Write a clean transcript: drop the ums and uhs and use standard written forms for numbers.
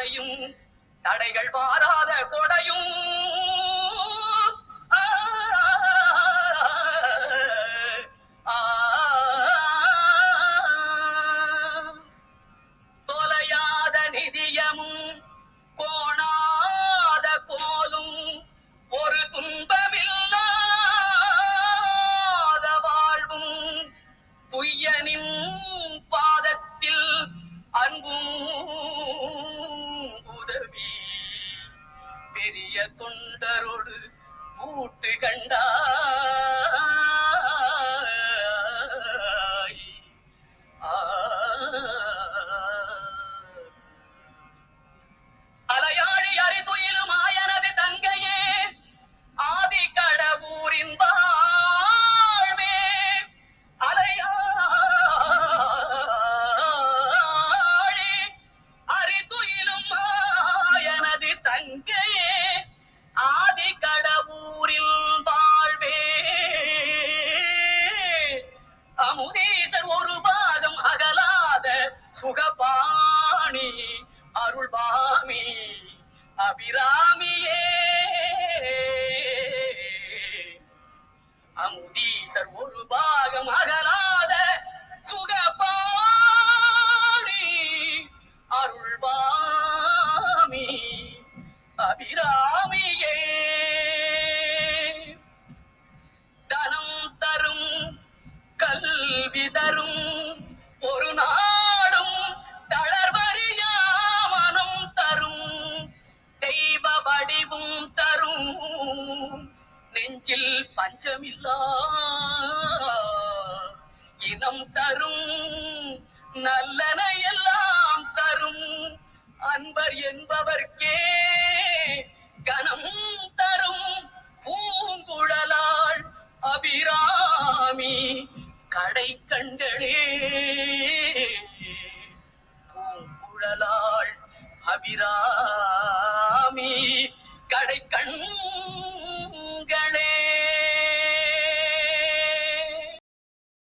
நடையும் தடைகள் வாராத கொடையும் தொலையாத நிதியமும் கோணாத கோலும் ஒரு துன்பமில்லாத வாழ்வும் துய்யனின் பாதத்தில் அன்பும் உதவி பெரிய தொண்டரோடு கூட்டு கண்டாய். அலையாழி அறிதுயிலும் ஆயனது தங்கையே ஆதி கடவுரின் வாழ்வே அலையாழி அறிதுயிலும் ஆயனது தங்கையே ஆதி கடவுரின் வாழ்வே அமுதீசர் ஒரு பாகம் அகலாத சுகபாணி அருள்பாமி அபிராமியே அமுதீசர் ஒரு பாகம் அகலாத சுகபாணி அருள்பாமி அபிராமியே தனம் தரும் கல்வி தரும் ஒரு நாடும் தளர்வறியா மனம் தரும் தெய்வ வடிவும் தரும் நெஞ்சில் பஞ்சமில்லா இனம் தரும் நல்லன எல்லாம் தரும் அன்பர் என்பவர்க்கே கனம் தரும் பூங்குழலாள் அபிராமி கடை கண்களே பூங்குழலாள் அபிராமி கடை கண்